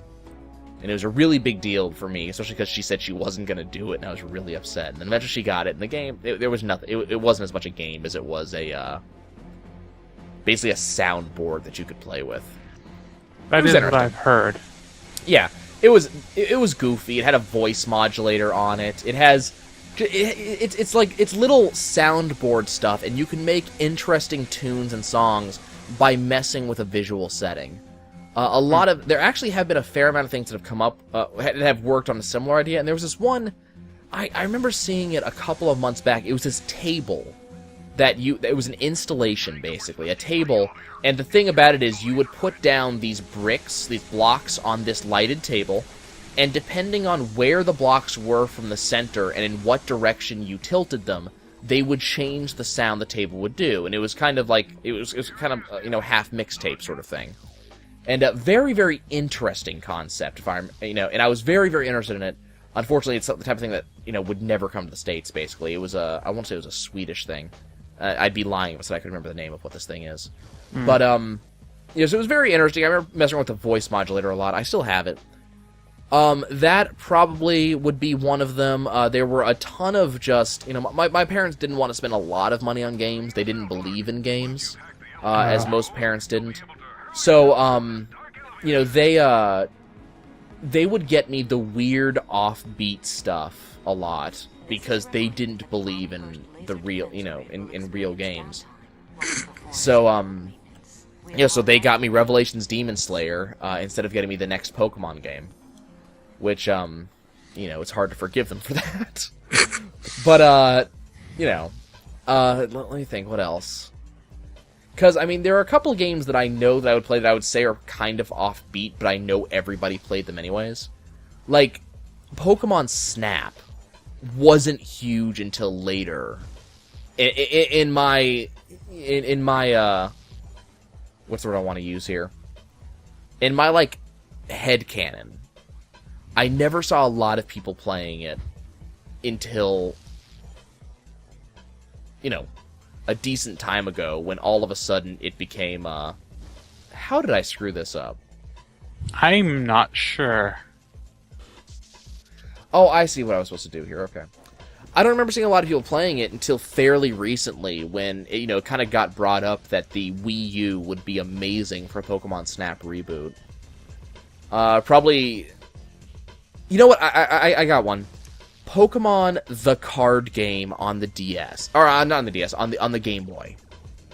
And it was a really big deal for me, especially because she said she wasn't going to do it, and I was really upset. And then eventually she got it, and the game, there was nothing. It wasn't as much a game as it was basically a soundboard that you could play with. That is what I've heard. Yeah, it was goofy. It had a voice modulator on it. It has... It's like, it's little soundboard stuff, and you can make interesting tunes and songs by messing with a visual setting. There actually have been a fair amount of things that have come up, that have worked on a similar idea, and there was this one, I remember seeing it a couple of months back. It was this table it was an installation, basically, a table, and the thing about it is you would put down these bricks, these blocks on this lighted table, and depending on where the blocks were from the center and in what direction you tilted them, they would change the sound the table would do, and it was kind of like, it was kind of, half mixtape sort of thing. And a very, very interesting concept, and I was very, very interested in it. Unfortunately, it's the type of thing that, would never come to the States, basically. It was I want to say it was a Swedish thing. I'd be lying if I said I could remember the name of what this thing is. But, so it was very interesting. I remember messing with the voice modulator a lot. I still have it. That probably would be one of them. There were a ton of just, my parents didn't want to spend a lot of money on games. They didn't believe in games, as most parents didn't. So, they would get me the weird offbeat stuff a lot because they didn't believe in the real, in real games. So, so they got me Revelations Demon Slayer, instead of getting me the next Pokemon game. Which, it's hard to forgive them for that. But, let me think, what else? Because, there are a couple of games that I know that I would play that I would say are kind of offbeat, but I know everybody played them anyways. Like, Pokemon Snap wasn't huge until later. In my what's the word I want to use here? In my, headcanon, I never saw a lot of people playing it until, a decent time ago when all of a sudden it became, how did I screw this up? I'm not sure. Oh, I see what I was supposed to do here, okay. I don't remember seeing a lot of people playing it until fairly recently when, it kind of got brought up that the Wii U would be amazing for a Pokemon Snap reboot. Probably... You know what? I got one. Pokemon the card game on the DS. Or, not on the DS, on the Game Boy.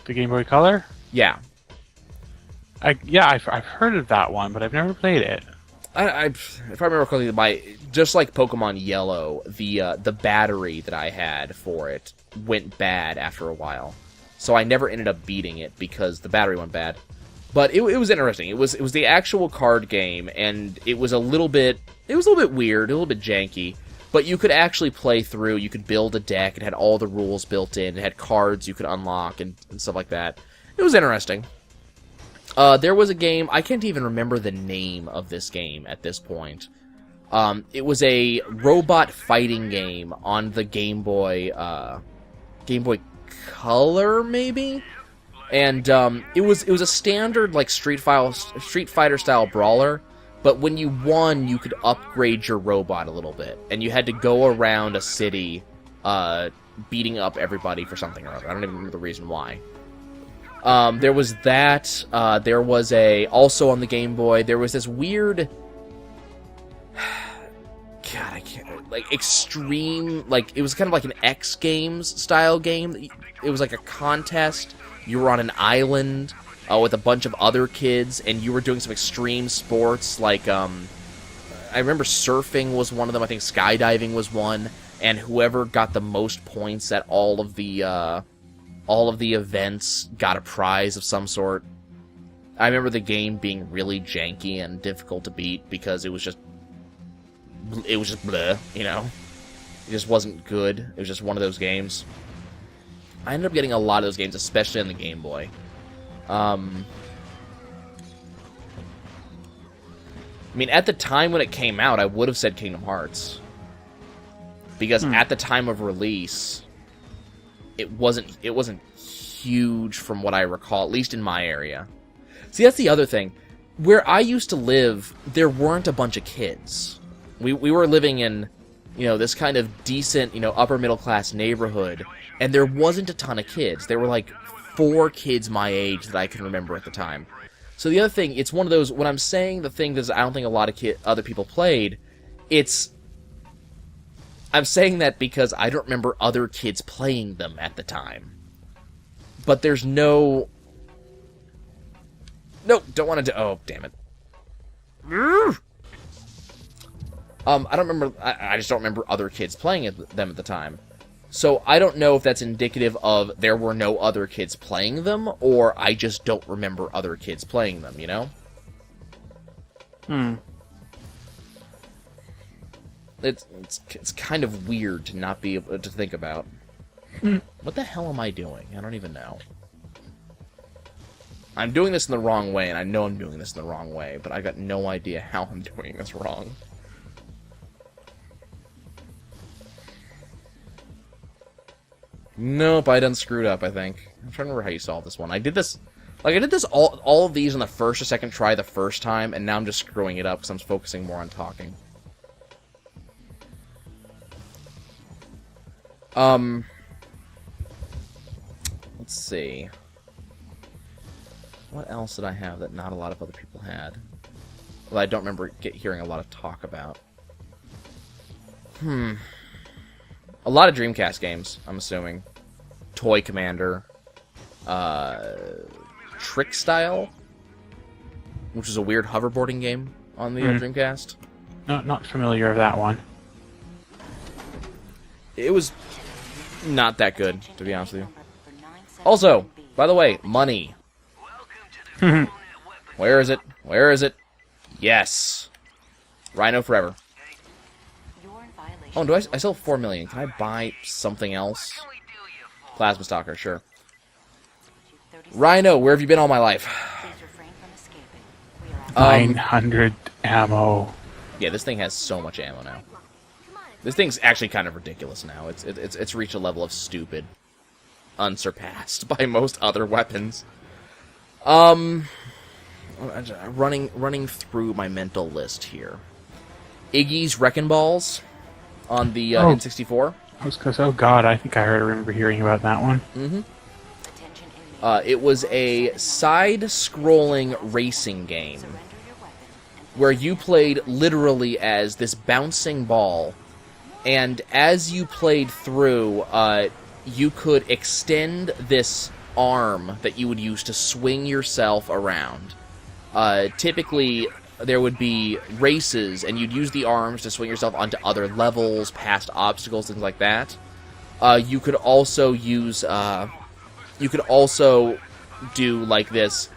The Game Boy Color? Yeah. I've heard of that one, but I've never played it. if I remember correctly, just like Pokemon Yellow, the battery that I had for it went bad after a while, so I never ended up beating it because the battery went bad. But it was interesting. It was the actual card game, and it was a little bit weird, a little bit janky. But you could actually play through. You could build a deck. It had all the rules built in. It had cards you could unlock and stuff like that. It was interesting. There was a game. I can't even remember the name of this game at this point. It was a robot fighting game on the Game Boy Color, maybe. And it was a standard like Street Fighter style brawler, but when you won, you could upgrade your robot a little bit, and you had to go around a city, beating up everybody for something or other. I don't even remember the reason why. There was that. There was also on the Game Boy. There was this weird. God, I can't like extreme. Like it was kind of like an X Games style game. It was like a contest. You were on an island with a bunch of other kids, and you were doing some extreme sports. Like, I remember surfing was one of them. I think skydiving was one. And whoever got the most points at all of the events got a prize of some sort. I remember the game being really janky and difficult to beat because it was just bleh, you know? It just wasn't good. It was just one of those games. I ended up getting a lot of those games, especially on the Game Boy. I mean, at the time when it came out, I would have said Kingdom Hearts. Because at the time of release, it wasn't huge from what I recall, at least in my area. See, that's the other thing. Where I used to live, there weren't a bunch of kids. We were living in, this kind of decent, upper middle class neighborhood, and there wasn't a ton of kids. There were like 4 kids my age that I can remember at the time. So the other thing, it's one of those, when I'm saying the thing that I don't think a lot of other people played, I'm saying that because I don't remember other kids playing them at the time. But there's no, don't want to do, oh, damn it. I don't remember, I just don't remember other kids playing them at the time. So I don't know if that's indicative of there were no other kids playing them, or I just don't remember other kids playing them, It's kind of weird to not be able to think about. What the hell am I doing? I don't even know. I'm doing this in the wrong way, and I know I'm doing this in the wrong way, but I got no idea how I'm doing this wrong. Nope, I done screwed up, I think. I'm trying to remember how you solved this one. I did this all of these on the first or second try the first time, and now I'm just screwing it up because I'm focusing more on talking. Let's see. What else did I have that not a lot of other people had? Well, I don't remember hearing a lot of talk about. A lot of Dreamcast games, I'm assuming. Toy Commander. Trick Style, which is a weird hoverboarding game on the Dreamcast. No, not familiar with that one. It was not that good, to be honest with you. Also, by the way, money. Where is it? Where is it? Yes. Rhino forever. Oh, I still have 4 million. Can I buy something else? Plasma Stalker, sure. Rhino, where have you been all my life? 900 ammo. Yeah, this thing has so much ammo now. This thing's actually kind of ridiculous now. It's reached a level of stupid, unsurpassed by most other weapons. Running through my mental list here. Iggy's Wrecking Balls on the N64. I was gonna say, oh god, I think I remember hearing about that one. It was a side-scrolling racing game where you played literally as this bouncing ball, and as you played through, you could extend this arm that you would use to swing yourself around. Typically there would be races, and you'd use the arms to swing yourself onto other levels, past obstacles, things like that. You could also use, you could also do, like, this,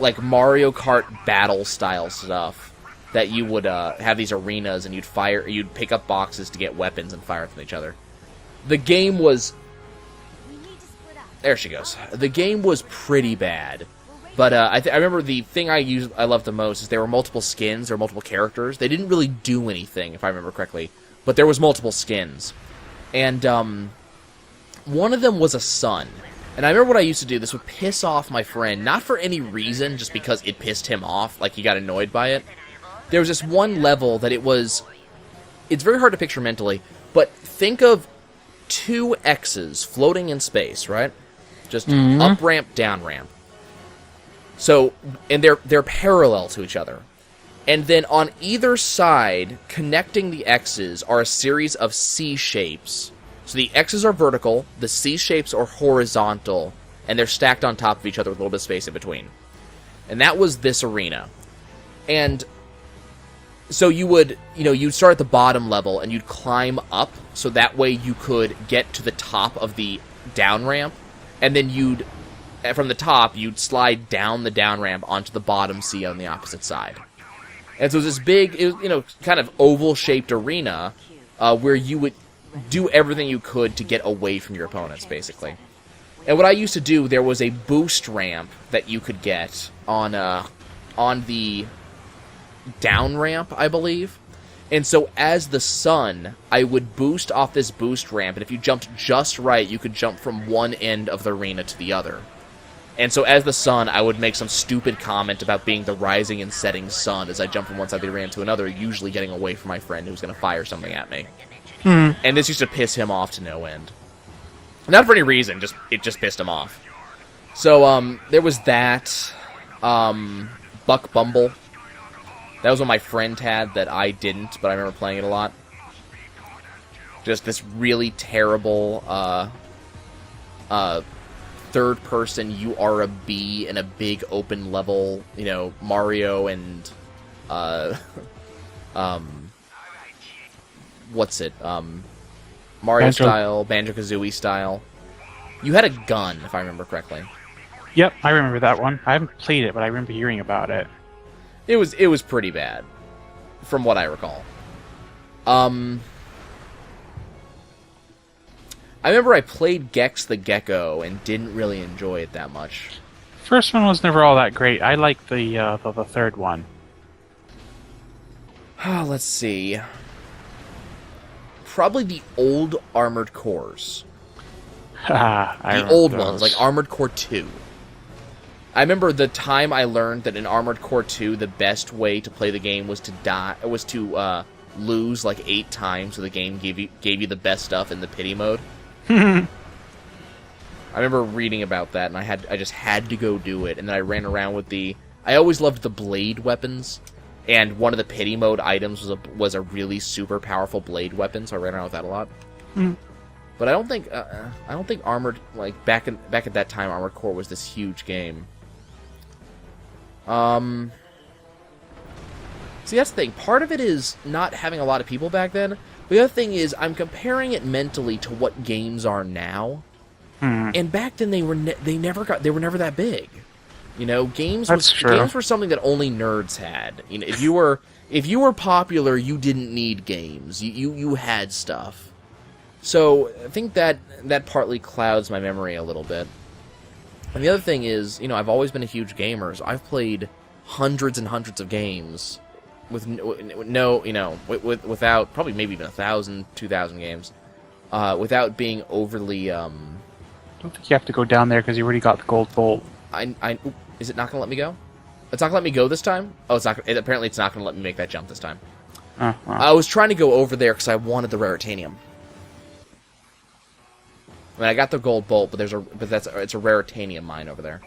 like, Mario Kart battle-style stuff, that you would, have these arenas, and you'd pick up boxes to get weapons and fire from each other. The game was... There she goes. The game was pretty bad. But I remember the thing I loved the most is there were multiple skins, there were multiple characters. They didn't really do anything, if I remember correctly, but there was multiple skins. And one of them was a sun. And I remember what I used to do. This would piss off my friend, not for any reason, just because it pissed him off, like he got annoyed by it. There was this one level that it's very hard to picture mentally, but think of two X's floating in space, right? Just up ramp, down ramp. So, and they're parallel to each other. And then on either side, connecting the X's, are a series of C shapes. So the X's are vertical, the C shapes are horizontal, and they're stacked on top of each other with a little bit of space in between. And that was this arena. And so you'd start at the bottom level, and you'd climb up, so that way you could get to the top of the down ramp, and then from the top, you'd slide down the down ramp onto the bottom C on the opposite side. And so it was this big, kind of oval-shaped arena where you would do everything you could to get away from your opponents, basically. And what I used to do, there was a boost ramp that you could get on the down ramp, I believe. And so as the sun, I would boost off this boost ramp, and if you jumped just right, you could jump from one end of the arena to the other. And so as the sun, I would make some stupid comment about being the rising and setting sun as I jumped from one side of the arena to another, usually getting away from my friend who was going to fire something at me. And this used to piss him off to no end. Not for any reason, it just pissed him off. So, there was that. Buck Bumble. That was what my friend had that I didn't, but I remember playing it a lot. Just this really terrible, third-person, you are a bee in a big open level, Mario and, what's it, Mario style, Banjo-Kazooie style. You had a gun, if I remember correctly. Yep, I remember that one. I haven't played it, but I remember hearing about it. It was pretty bad, from what I recall. I remember I played Gex the Gecko and didn't really enjoy it that much. First one was never all that great. I liked the third one. Let's see. Probably the old Armored Cores. The old ones, like Armored Core 2. I remember the time I learned that in Armored Core 2, the best way to play the game was to lose like 8 times, so the game gave you the best stuff in the pity mode. I remember reading about that, and I just had to go do it, and then I ran around with I always loved the blade weapons, and one of the pity mode items was a really super powerful blade weapon, so I ran around with that a lot. But I don't think Armored, like back at that time, Armored Core was this huge game. See, that's the thing. Part of it is not having a lot of people back then. The other thing is I'm comparing it mentally to what games are now. And back then they were never that big. Games were something that only nerds had. If you were popular, you didn't need games. You had stuff. So I think that partly clouds my memory a little bit. And the other thing is, I've always been a huge gamer. So I've played hundreds and hundreds of games without probably maybe even 1,000, 2,000 games, without being overly. I don't think you have to go down there because you already got the gold bolt. Is it not going to let me go? It's not going to let me go this time? Oh, it's not. Apparently, it's not going to let me make that jump this time. I was trying to go over there because I wanted the Raritanium. I mean, I got the gold bolt, but it's a Raritanium mine over there.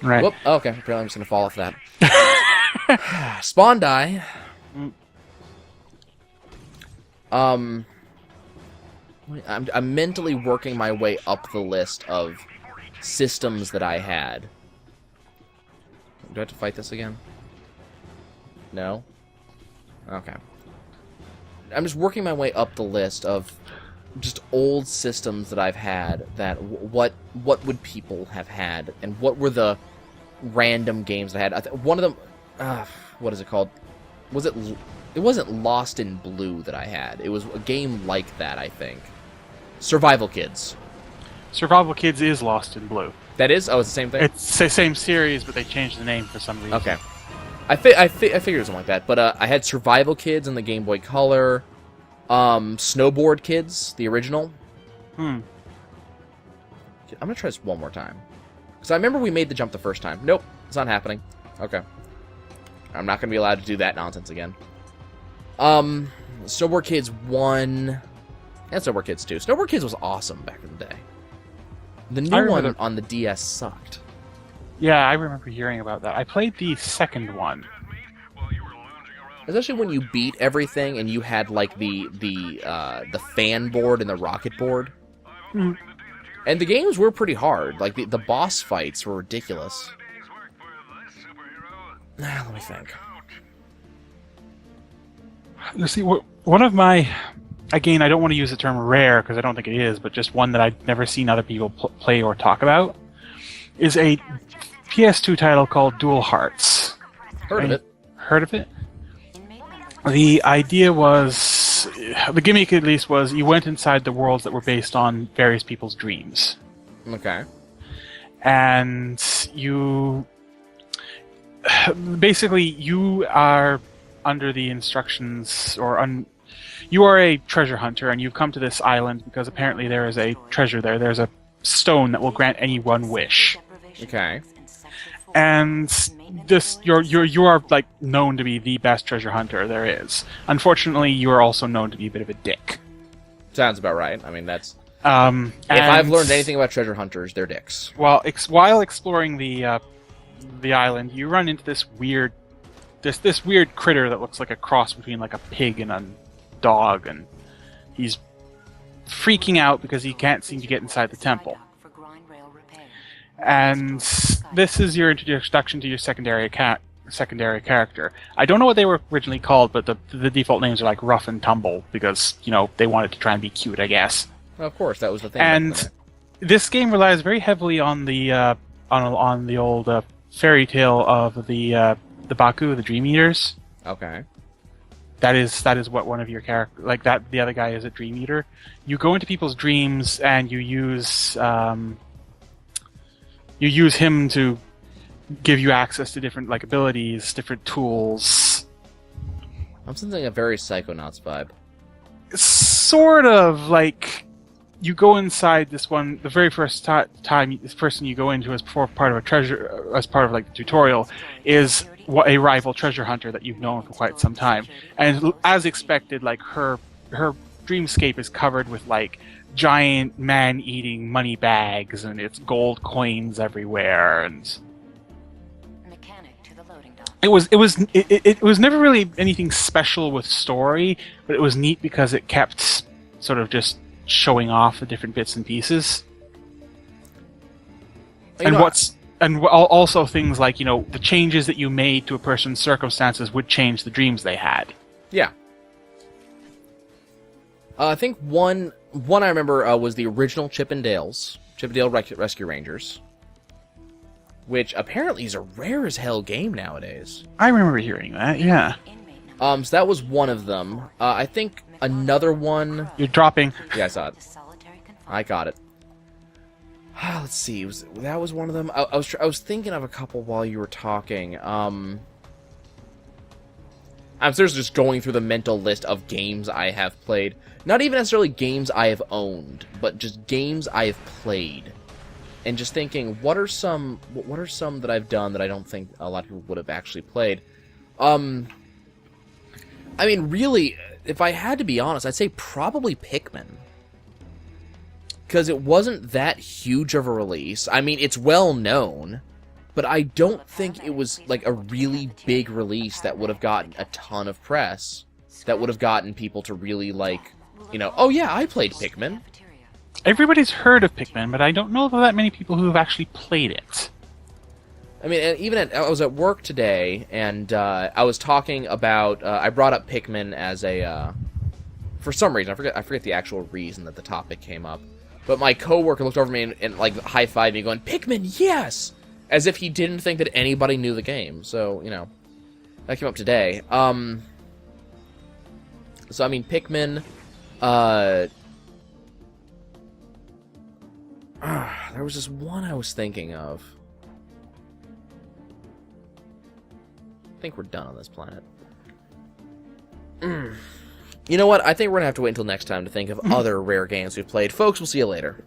Right. Whoop. Oh, okay. Apparently, I'm just gonna fall off that. Spawn die. I'm mentally working my way up the list of systems that I had. Do I have to fight this again? No? Okay. I'm just working my way up the list of just old systems that I've had that what would people have had, and what were the random games I had. One of them, what is it called? It wasn't Lost in Blue that I had. It was a game like that, I think. Survival Kids. Survival Kids is Lost in Blue. That is? Oh, it's the same thing? It's the same series, but they changed the name for some reason. Okay. I figured something like that. But I had Survival Kids in the Game Boy Color. Snowboard Kids, the original. I'm gonna try this one more time. Because I remember we made the jump the first time. Nope, it's not happening. Okay. I'm not gonna be allowed to do that nonsense again. Snowboard Kids 1... and Snowboard Kids 2. Snowboard Kids was awesome back in the day. The new one on the DS sucked. Yeah, I remember hearing about that. I played the second one. Especially when you beat everything and you had like the fan board and the rocket board. Mm. And the games were pretty hard. Like the boss fights were ridiculous. Let me think. You see, one of my... Again, I don't want to use the term rare because I don't think it is, but just one that I've never seen other people play or talk about is a PS2 title called Dual Hearts. Heard of it. Heard of it? The idea was, the gimmick at least was, you went inside the worlds that were based on various people's dreams. Okay. And you... Basically, you are under the instructions, or you are a treasure hunter, and you've come to this island because apparently there is a treasure there. There's a stone that will grant any one wish. Okay. And this, you are like known to be the best treasure hunter there is. Unfortunately, you are also known to be a bit of a dick. Sounds about right. I mean, that's... if I've learned anything about treasure hunters, they're dicks. Well, while exploring the island, you run into this weird critter that looks like a cross between like a pig and a dog, and he's freaking out because he can't seem to get inside the temple. And this is your introduction to your secondary character. I don't know what they were originally called, but the default names are like Rough and Tumble because, you know, they wanted to try and be cute, I guess. Well, of course, that was the thing. And this game relies very heavily on the old fairy tale of the Baku, the Dream Eaters. Okay. That is what one of your character, like that, the other guy is a Dream Eater. You go into people's dreams and you use him to give you access to different like abilities, different tools. I'm sensing a very Psychonauts vibe. Sort of like you go inside this one. The very first time this person you go into as part of like the tutorial is a rival treasure hunter that you've known for quite some time, and as expected, like her dreamscape is covered with like giant man-eating money bags, and it's gold coins everywhere, and Mechanic to the loading dock. it was never really anything special with story, but it was neat because it kept sort of just showing off the different bits and pieces. Also things like, you know, the changes that you made to a person's circumstances would change the dreams they had. Yeah. I think one I remember was the original Chip 'n Dale's Rescue Rangers, which apparently is a rare as hell game nowadays. I remember hearing that, yeah. So that was one of them. I think another one... You're dropping. Yeah, I saw it. I got it. Let's see. That was one of them. I was thinking of a couple while you were talking. I'm seriously just going through the mental list of games I have played. Not even necessarily games I have owned, but just games I have played. And just thinking, what are some that I've done that I don't think a lot of people would have actually played? I mean, really, if I had to be honest, I'd say probably Pikmin. Because it wasn't that huge of a release. I mean, it's well known, but I don't think it was like a really big release that would have gotten a ton of press, that would have gotten people to really like, you know, oh yeah, I played Pikmin. Everybody's heard of Pikmin, but I don't know that many people who have actually played it. I mean, and even I was at work today, and I was talking about. I brought up Pikmin as a. For some reason, I forget the actual reason that the topic came up. But my coworker looked over me and like high-fived me, going, "Pikmin, yes!" As if he didn't think that anybody knew the game. So that came up today. So I mean, Pikmin. There was this one I was thinking of. I think we're done on this planet. You know what? I think we're going to have to wait until next time to think of other rare games we've played. Folks, we'll see you later.